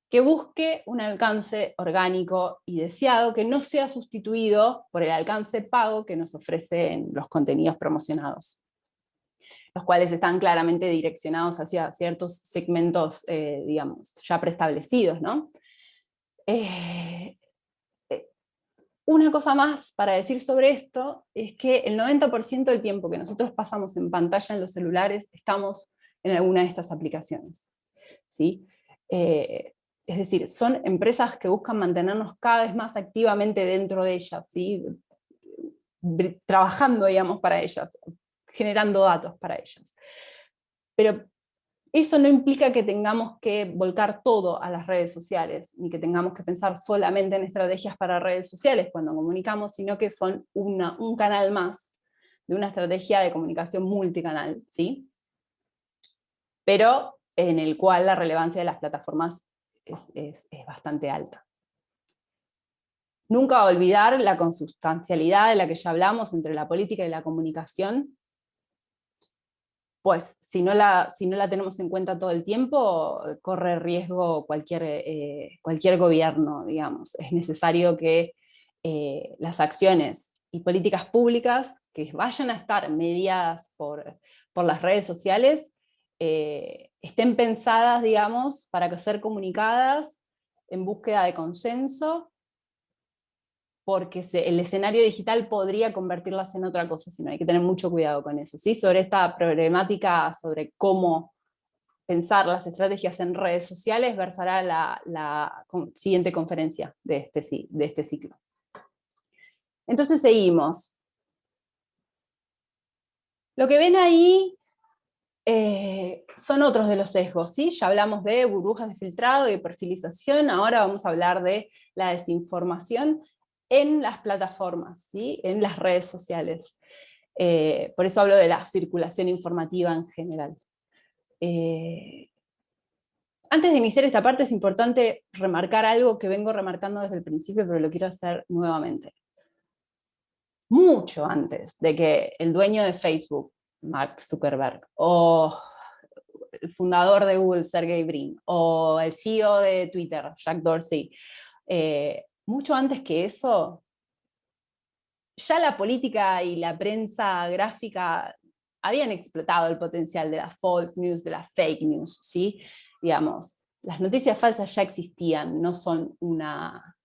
que busque un alcance orgánico y deseado, que no sea sustituido por el alcance pago que nos ofrecen los contenidos promocionados, los cuales están claramente direccionados hacia ciertos segmentos, digamos, ya preestablecidos, ¿no? Una cosa más para decir sobre esto es que el 90% del tiempo que nosotros pasamos en pantalla en los celulares estamos en alguna de estas aplicaciones, ¿sí? Es decir, son empresas que buscan mantenernos cada vez más activamente dentro de ellas, ¿sí? Trabajando, digamos, para ellas, generando datos para ellas. Pero eso no implica que tengamos que volcar todo a las redes sociales, ni que tengamos que pensar solamente en estrategias para redes sociales cuando comunicamos, sino que son un canal más de una estrategia de comunicación multicanal, ¿sí? Pero en el cual la relevancia de las plataformas es bastante alta. Nunca olvidar la consustancialidad de la que ya hablamos entre la política y la comunicación, pues si no la tenemos en cuenta todo el tiempo, corre riesgo cualquier gobierno, digamos. Es necesario que las acciones y políticas públicas que vayan a estar mediadas por las redes sociales estén pensadas, digamos, para ser comunicadas en búsqueda de consenso, porque el escenario digital podría convertirlas en otra cosa, sino hay que tener mucho cuidado con eso, ¿sí? Sobre esta problemática, sobre cómo pensar las estrategias en redes sociales, versará la siguiente conferencia de este ciclo. Entonces seguimos. Lo que ven ahí son otros de los sesgos, ¿sí? Ya hablamos de burbujas de filtrado y de perfilización, ahora vamos a hablar de la desinformación en las plataformas, ¿sí? En las redes sociales. Por eso hablo de la circulación informativa en general. Antes de iniciar esta parte es importante remarcar algo que vengo remarcando desde el principio, pero lo quiero hacer nuevamente. Mucho antes de que el dueño de Facebook, Mark Zuckerberg, o el fundador de Google, Sergey Brin, o el CEO de Twitter, Jack Dorsey, mucho antes que eso, ya la política y la prensa gráfica habían explotado el potencial de las false news, de las fake news, ¿sí? Digamos, las noticias falsas ya existían, no son un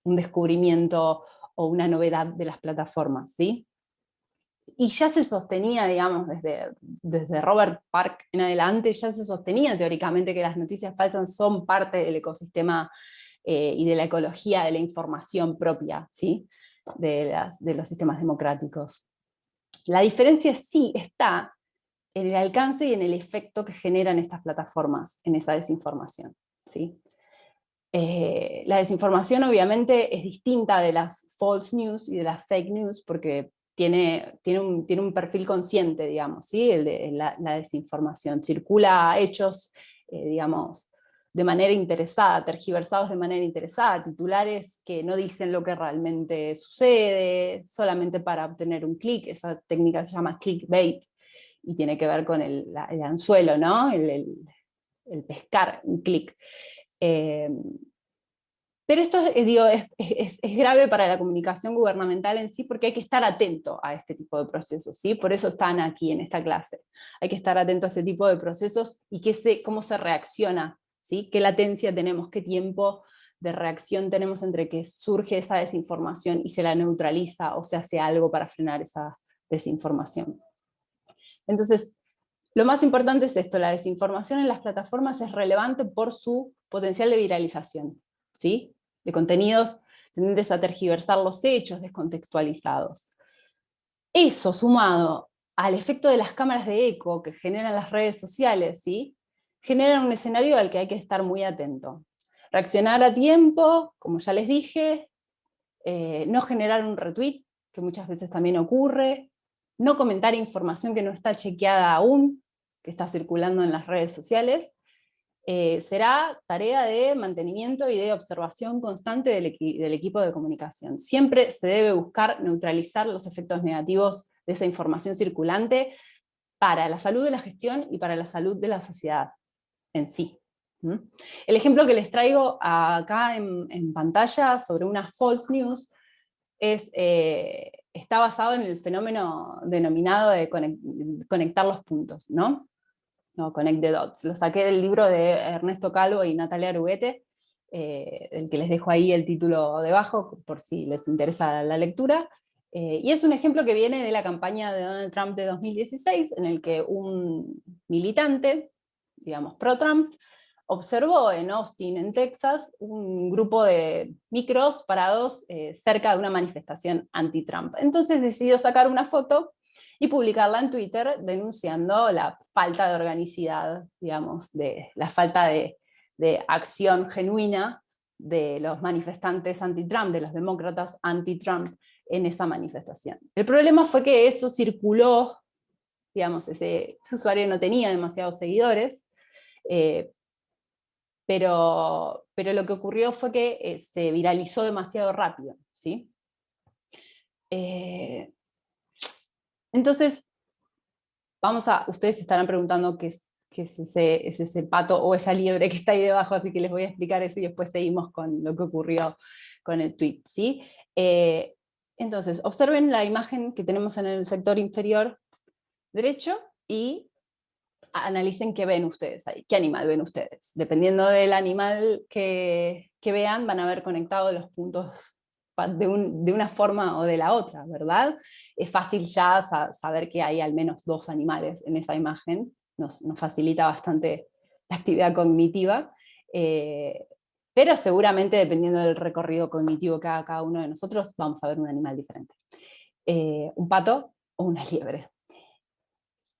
descubrimiento o una novedad de las plataformas, ¿sí? Y ya se sostenía, digamos, desde Robert Park en adelante, ya se sostenía teóricamente que las noticias falsas son parte del ecosistema y de la ecología de la información propia, ¿sí? de los sistemas democráticos. La diferencia sí está en el alcance y en el efecto que generan estas plataformas en esa desinformación, ¿sí? La desinformación obviamente es distinta de las false news y de las fake news porque tiene un perfil consciente, digamos, ¿sí? La desinformación. Circula hechos, digamos, de manera interesada, tergiversados de manera interesada, titulares que no dicen lo que realmente sucede, solamente para obtener un clic. Esa técnica se llama clickbait y tiene que ver con el anzuelo, ¿no? El pescar un clic. Pero esto, digo, es grave para la comunicación gubernamental en sí, porque hay que estar atento a este tipo de procesos, ¿sí? Por eso están aquí en esta clase. Hay que estar atento a este tipo de procesos y cómo se reacciona, ¿sí? Qué latencia tenemos, qué tiempo de reacción tenemos entre que surge esa desinformación y se la neutraliza o se hace algo para frenar esa desinformación. Entonces, lo más importante es esto, la desinformación en las plataformas es relevante por su potencial de viralización, ¿sí? De contenidos tendentes a tergiversar los hechos descontextualizados. Eso sumado al efecto de las cámaras de eco que generan las redes sociales, ¿sí? Generan un escenario al que hay que estar muy atento. Reaccionar a tiempo, como ya les dije, no generar un retweet, que muchas veces también ocurre, no comentar información que no está chequeada aún, que está circulando en las redes sociales, será tarea de mantenimiento y de observación constante del equipo de comunicación. Siempre se debe buscar neutralizar los efectos negativos de esa información circulante para la salud de la gestión y para la salud de la sociedad en sí. El ejemplo que les traigo acá en pantalla sobre una false news está basado en el fenómeno denominado de conectar los puntos, ¿no? No, Connect the Dots. Lo saqué del libro de Ernesto Calvo y Natalia Aruguete, el que les dejo ahí el título debajo, por si les interesa la lectura. Y es un ejemplo que viene de la campaña de Donald Trump de 2016, en el que un militante, digamos pro-Trump, observó en Austin, en Texas, un grupo de micros parados cerca de una manifestación anti-Trump. Entonces decidió sacar una foto y publicarla en Twitter denunciando la falta de organicidad, digamos, la falta de acción genuina de los manifestantes anti-Trump, de los demócratas anti-Trump en esa manifestación. El problema fue que eso circuló, digamos, ese usuario no tenía demasiados seguidores, pero lo que ocurrió fue que se viralizó demasiado rápido, ¿sí? Entonces, ustedes se estarán preguntando qué es ese pato o esa liebre que está ahí debajo, así que les voy a explicar eso y después seguimos con lo que ocurrió con el tweet, ¿sí? Entonces, observen la imagen que tenemos en el sector inferior derecho y analicen qué ven ustedes ahí, qué animal ven ustedes. Dependiendo del animal que vean, van a ver conectados los puntos de una forma o de la otra, ¿verdad? Es fácil ya saber que hay al menos 2 animales en esa imagen, nos facilita bastante la actividad cognitiva, pero seguramente dependiendo del recorrido cognitivo que haga cada uno de nosotros, vamos a ver un animal diferente. Un pato o una liebre.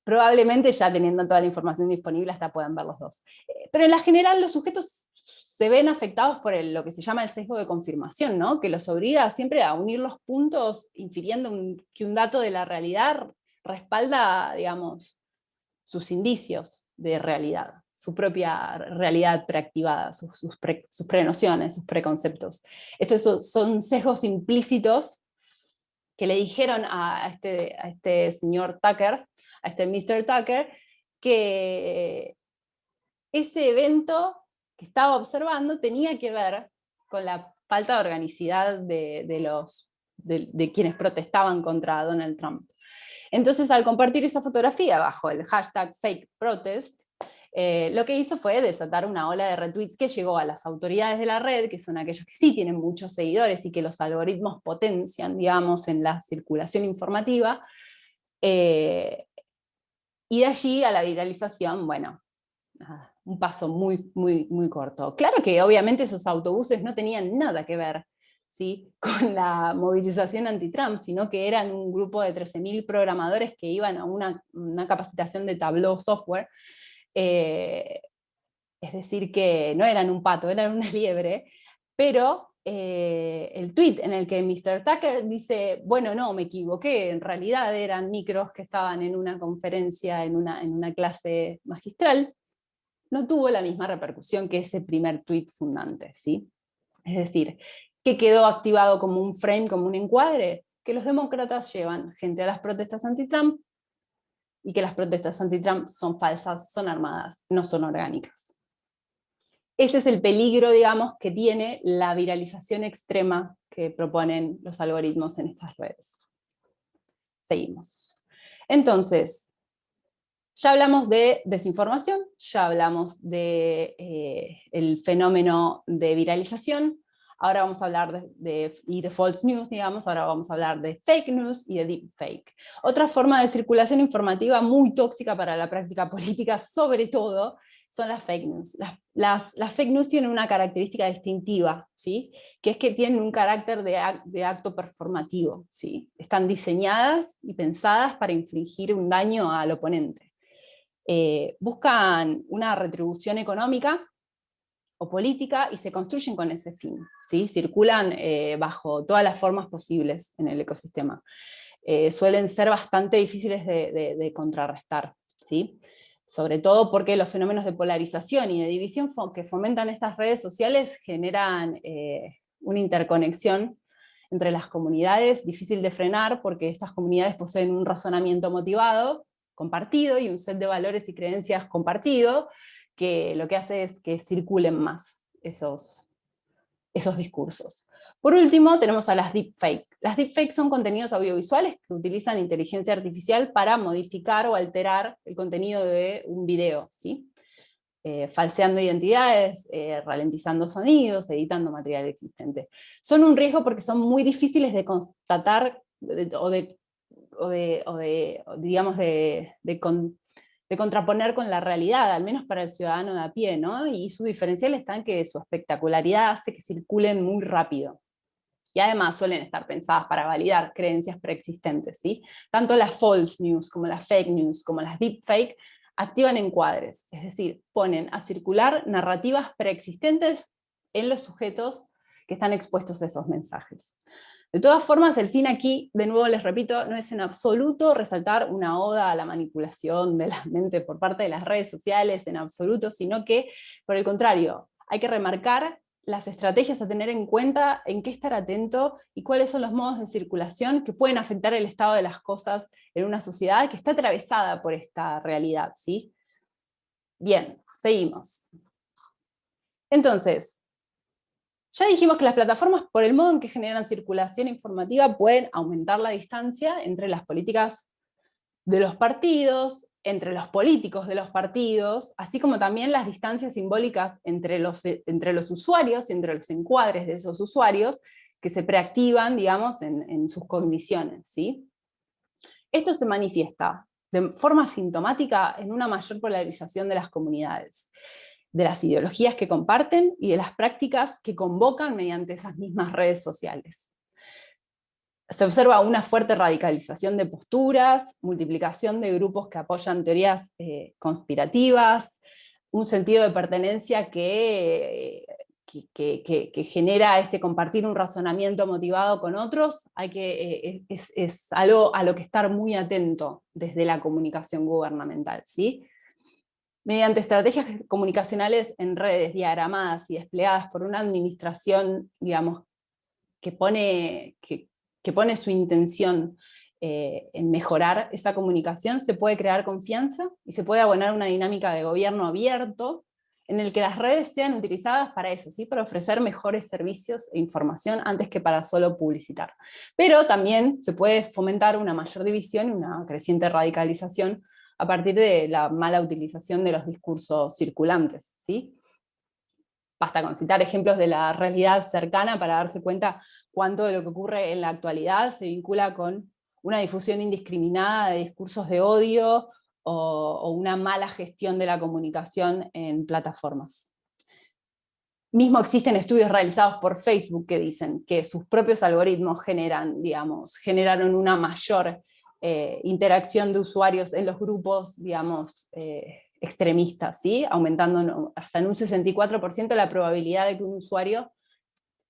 Probablemente ya teniendo toda la información disponible hasta puedan ver los dos. Pero en la general los sujetos se ven afectados por lo que se llama el sesgo de confirmación, ¿no? Que los obliga siempre a unir los puntos, infiriendo que un dato de la realidad respalda, digamos, sus indicios de realidad, su propia realidad preactivada, sus prenociones, sus preconceptos. Estos son sesgos implícitos que le dijeron a este señor Tucker, a este Mr. Tucker, que ese evento que estaba observando tenía que ver con la falta de organicidad de quienes protestaban contra Donald Trump. Entonces, al compartir esa fotografía bajo el hashtag #FakeProtest, lo que hizo fue desatar una ola de retweets que llegó a las autoridades de la red, que son aquellos que sí tienen muchos seguidores y que los algoritmos potencian, digamos, en la circulación informativa, y de allí a la viralización, bueno, un paso muy, muy, muy corto. Claro que obviamente esos autobuses no tenían nada que ver, ¿sí?, con la movilización anti-Trump, sino que eran un grupo de 13.000 programadores que iban a una capacitación de Tableau Software. Es decir, que no eran un pato, eran una liebre, pero el tweet en el que Mr. Tucker dice, bueno, no, me equivoqué, en realidad eran micros que estaban en una conferencia, en una clase magistral, no tuvo la misma repercusión que ese primer tweet fundante, ¿sí? Es decir, que quedó activado como un frame, como un encuadre, que los demócratas llevan gente a las protestas anti-Trump y que las protestas anti-Trump son falsas, son armadas, no son orgánicas. Ese es el peligro, digamos, que tiene la viralización extrema que proponen los algoritmos en estas redes. Seguimos. Entonces, ya hablamos de desinformación, ya hablamos de el fenómeno de viralización, ahora vamos a hablar de false news, digamos, ahora vamos a hablar de fake news y de deepfake. Otra forma de circulación informativa muy tóxica para la práctica política, sobre todo, son las fake news. Las fake news tienen una característica distintiva, ¿sí?, que es que tienen un carácter de acto performativo, ¿sí? Están diseñadas y pensadas para infligir un daño al oponente. Buscan una retribución económica o política y se construyen con ese fin, ¿sí? Circulan bajo todas las formas posibles en el ecosistema. Suelen ser bastante difíciles de contrarrestar, ¿sí? Sobre todo porque los fenómenos de polarización y de división que fomentan estas redes sociales generan una interconexión entre las comunidades, difícil de frenar porque estas comunidades poseen un razonamiento motivado, compartido, y un set de valores y creencias compartido, que lo que hace es que circulen más esos discursos. Por último, tenemos a las deepfake. Las deepfake son contenidos audiovisuales que utilizan inteligencia artificial para modificar o alterar el contenido de un video, ¿sí? Falseando identidades, ralentizando sonidos, editando material existente. Son un riesgo porque son muy difíciles de constatar digamos, de contraponer con la realidad, al menos para el ciudadano de a pie, ¿no? Y su diferencial está en que su espectacularidad hace que circulen muy rápido. Y además suelen estar pensadas para validar creencias preexistentes, ¿sí? Tanto las false news, como las fake news, como las deepfake, activan encuadres, es decir, ponen a circular narrativas preexistentes en los sujetos que están expuestos a esos mensajes. De todas formas, el fin aquí, de nuevo les repito, no es en absoluto resaltar una oda a la manipulación de la mente por parte de las redes sociales, en absoluto, sino que, por el contrario, hay que remarcar las estrategias a tener en cuenta, en qué estar atento y cuáles son los modos de circulación que pueden afectar el estado de las cosas en una sociedad que está atravesada por esta realidad, ¿sí? Bien, seguimos. Entonces, ya dijimos que las plataformas, por el modo en que generan circulación informativa, pueden aumentar la distancia entre las políticas de los partidos entre los políticos de los partidos, así como también las distancias simbólicas entre los usuarios y entre los encuadres de esos usuarios que se preactivan, digamos, en sus cogniciones, ¿sí? Esto se manifiesta de forma sintomática en una mayor polarización de las comunidades, de las ideologías que comparten y de las prácticas que convocan mediante esas mismas redes sociales. Se observa una fuerte radicalización de posturas, multiplicación de grupos que apoyan teorías conspirativas, un sentido de pertenencia que genera compartir un razonamiento motivado con otros. Es algo a lo que estar muy atento desde la comunicación gubernamental, ¿sí? Mediante estrategias comunicacionales en redes diagramadas y desplegadas por una administración, digamos, que pone su intención en mejorar esa comunicación, se puede crear confianza y se puede abonar una dinámica de gobierno abierto en el que las redes sean utilizadas para eso, ¿sí? Para ofrecer mejores servicios e información antes que para solo publicitar. Pero también se puede fomentar una mayor división y una creciente radicalización a partir de la mala utilización de los discursos circulantes, ¿sí? Basta con citar ejemplos de la realidad cercana para darse cuenta cuánto de lo que ocurre en la actualidad se vincula con una difusión indiscriminada de discursos de odio o una mala gestión de la comunicación en plataformas. Mismo existen estudios realizados por Facebook que dicen que sus propios algoritmos generaron una mayor interacción de usuarios en los grupos, extremistas, ¿sí? Aumentando hasta en un 64% la probabilidad de que un usuario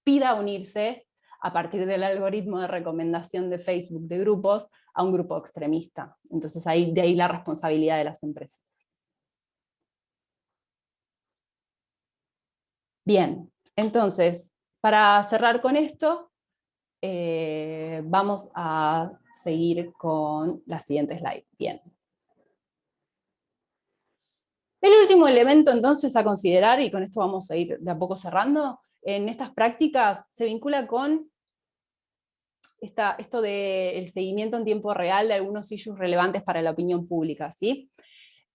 pida unirse a partir del algoritmo de recomendación de Facebook de grupos a un grupo extremista. Entonces de ahí la responsabilidad de las empresas. Bien, entonces, para cerrar con esto, vamos a seguir con la siguiente slide. Bien. El último elemento entonces a considerar, y con esto vamos a ir de a poco cerrando, en estas prácticas se vincula con esto del seguimiento en tiempo real de algunos issues relevantes para la opinión pública, ¿sí?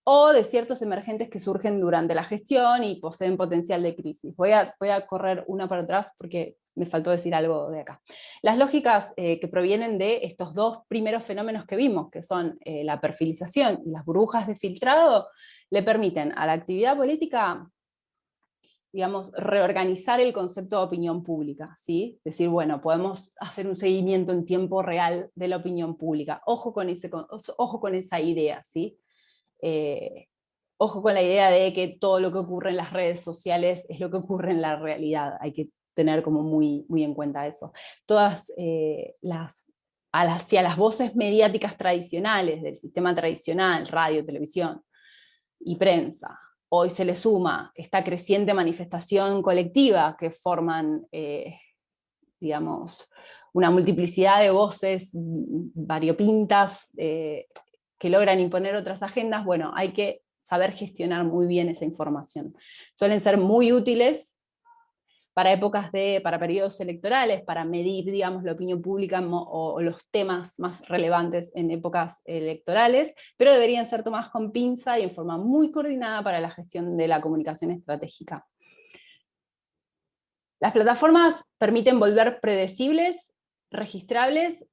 O de ciertos emergentes que surgen durante la gestión y poseen potencial de crisis. Voy a correr una para atrás porque me faltó decir algo de acá. Las lógicas que provienen de estos dos primeros fenómenos que vimos, que son la perfilización y las burbujas de filtrado, le permiten a la actividad política, reorganizar el concepto de opinión pública, ¿sí? Decir, bueno, podemos hacer un seguimiento en tiempo real de la opinión pública. Ojo con esa idea, ¿sí? Ojo con la idea de que todo lo que ocurre en las redes sociales es lo que ocurre en la realidad. Hay que tener como muy, muy en cuenta eso. Todas hacia las voces mediáticas tradicionales del sistema tradicional, radio, televisión y prensa, hoy se le suma esta creciente manifestación colectiva que forman, una multiplicidad de voces variopintas que logran imponer otras agendas. Bueno, hay que saber gestionar muy bien esa información. Suelen ser muy útiles para periodos electorales, para medir, la opinión pública o los temas más relevantes en épocas electorales, pero deberían ser tomadas con pinza y en forma muy coordinada para la gestión de la comunicación estratégica. Las plataformas permiten volver predecibles, registrables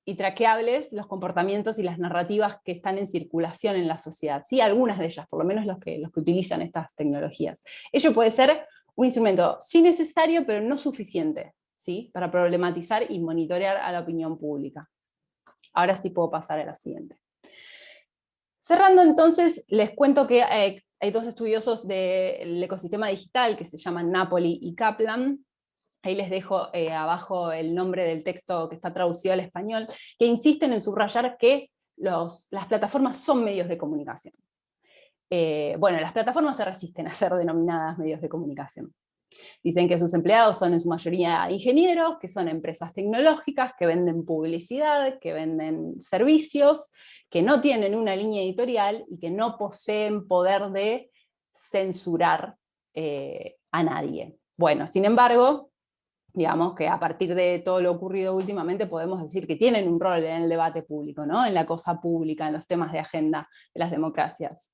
y traqueables los comportamientos y las narrativas que están en circulación en la sociedad. Sí, algunas de ellas, por lo menos los que utilizan estas tecnologías. Ello puede ser un instrumento sí necesario, pero no suficiente, ¿sí? Para problematizar y monitorear a la opinión pública. Ahora sí puedo pasar a la siguiente. Cerrando entonces, les cuento que hay dos estudiosos del ecosistema digital que se llaman Napoli y Kaplan. Ahí les dejo abajo el nombre del texto que está traducido al español, que insisten en subrayar que las plataformas son medios de comunicación. Bueno, las plataformas se resisten a ser denominadas medios de comunicación. Dicen que sus empleados son en su mayoría ingenieros, que son empresas tecnológicas, que venden publicidad, que venden servicios, que no tienen una línea editorial y que no poseen poder de censurar a nadie. Bueno, sin embargo, digamos que a partir de todo lo ocurrido últimamente podemos decir que tienen un rol en el debate público, ¿no? En la cosa pública, en los temas de agenda de las democracias.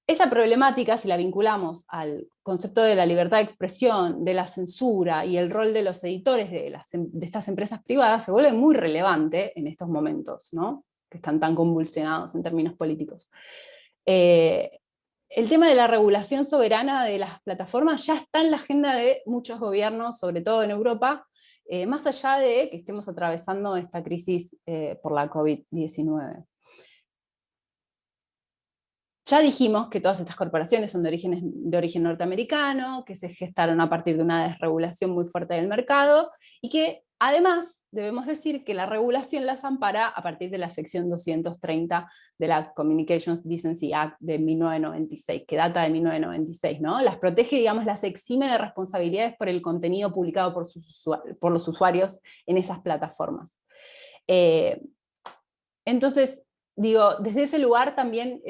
Esta problemática, si la vinculamos al concepto de la libertad de expresión, de la censura y el rol de los editores de estas empresas privadas, se vuelve muy relevante en estos momentos, ¿no? Que están tan convulsionados en términos políticos. El tema de la regulación soberana de las plataformas ya está en la agenda de muchos gobiernos, sobre todo en Europa, más allá de que estemos atravesando esta crisis por la COVID-19. Ya dijimos que todas estas corporaciones son de origen norteamericano, que se gestaron a partir de una desregulación muy fuerte del mercado, y que además debemos decir que la regulación las ampara a partir de la sección 230 de la Communications Decency Act de 1996, que data de 1996, ¿no? Las protege, digamos, las exime de responsabilidades por el contenido publicado por los usuarios en esas plataformas. Entonces, digo, desde ese lugar también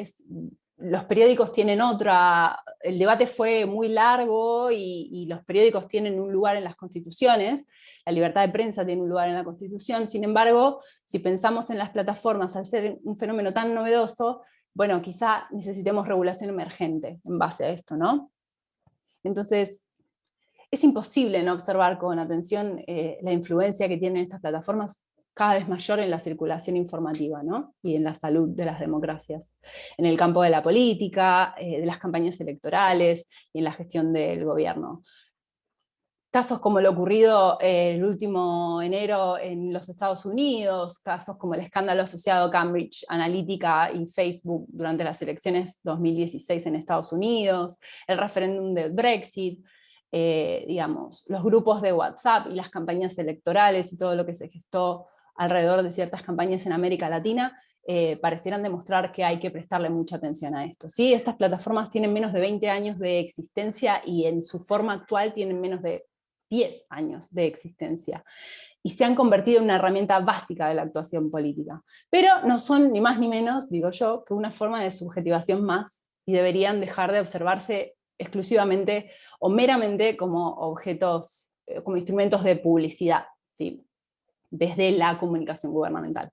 los periódicos tienen el debate fue muy largo y los periódicos tienen un lugar en las constituciones, la libertad de prensa tiene un lugar en la Constitución. Sin embargo, si pensamos en las plataformas, al ser un fenómeno tan novedoso, bueno, quizá necesitemos regulación emergente en base a esto, ¿no? Entonces, es imposible no observar con atención la influencia que tienen estas plataformas cada vez mayor en la circulación informativa, ¿no? Y en la salud de las democracias, en el campo de la política, de las campañas electorales y en la gestión del gobierno. Casos como lo ocurrido el último enero en los Estados Unidos, casos como el escándalo asociado a Cambridge Analytica y Facebook durante las elecciones 2016 en Estados Unidos, el referéndum del Brexit, digamos, los grupos de WhatsApp y las campañas electorales y todo lo que se gestó alrededor de ciertas campañas en América Latina, parecieran demostrar que hay que prestarle mucha atención a esto. ¿Sí? Estas plataformas tienen menos de 20 años de existencia y en su forma actual tienen menos de 10 años de existencia, y se han convertido en una herramienta básica de la actuación política. Pero no son ni más ni menos, digo yo, que una forma de subjetivación más, y deberían dejar de observarse exclusivamente o meramente como objetos, como instrumentos de publicidad, ¿sí? Desde la comunicación gubernamental.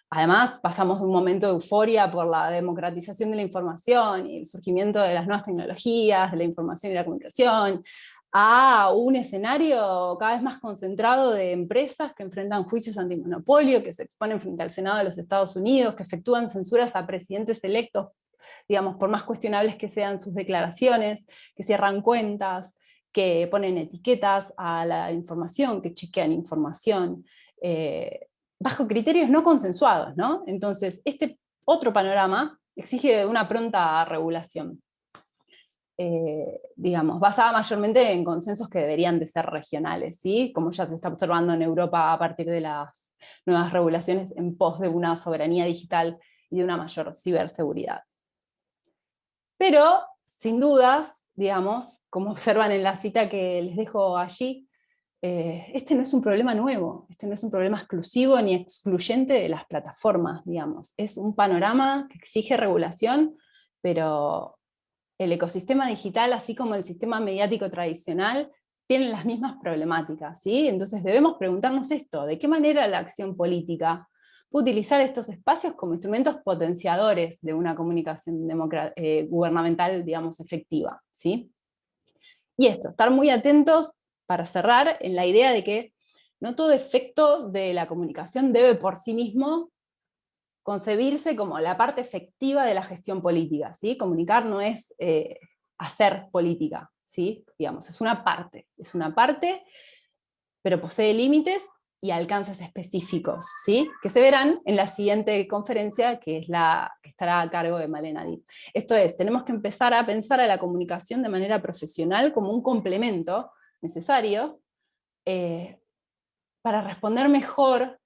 Además, pasamos de un momento de euforia por la democratización de la información y el surgimiento de las nuevas tecnologías, de la información y la comunicación, a un escenario cada vez más concentrado de empresas que enfrentan juicios antimonopolio, que se exponen frente al Senado de los Estados Unidos, que efectúan censuras a presidentes electos, digamos, por más cuestionables que sean sus declaraciones, que cierran cuentas, que ponen etiquetas a la información, que chequean información, bajo criterios no consensuados, ¿no? Entonces, este otro panorama exige una pronta regulación. Digamos, basada mayormente en consensos que deberían de ser regionales, ¿sí? Como ya se está observando en Europa a partir de las nuevas regulaciones en pos de una soberanía digital y de una mayor ciberseguridad. Pero, sin dudas, digamos, como observan en la cita que les dejo allí, este no es un problema nuevo, este no es un problema exclusivo ni excluyente de las plataformas, digamos. Es un panorama que exige regulación, pero el ecosistema digital, así como el sistema mediático tradicional, tienen las mismas problemáticas, ¿sí? Entonces debemos preguntarnos esto: ¿de qué manera la acción política puede utilizar estos espacios como instrumentos potenciadores de una comunicación gubernamental, digamos, efectiva, ¿sí? Y esto, estar muy atentos, para cerrar, en la idea de que no todo efecto de la comunicación debe por sí mismo concebirse como la parte efectiva de la gestión política, ¿sí? Comunicar no es hacer política, ¿sí? Digamos, es una parte, pero posee límites y alcances específicos, ¿sí? Que se verán en la siguiente conferencia, que es la que estará a cargo de Malena Dib. Esto es, tenemos que empezar a pensar a la comunicación de manera profesional como un complemento necesario para responder mejor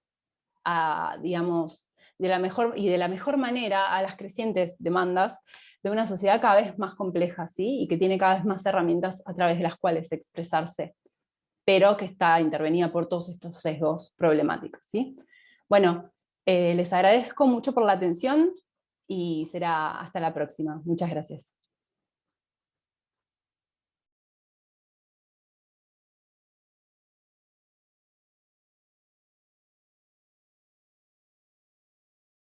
a, digamos, de la mejor manera a las crecientes demandas de una sociedad cada vez más compleja, ¿sí? Y que tiene cada vez más herramientas a través de las cuales expresarse, pero que está intervenida por todos estos sesgos problemáticos, ¿sí? Bueno, les agradezco mucho por la atención y será hasta la próxima. Muchas gracias.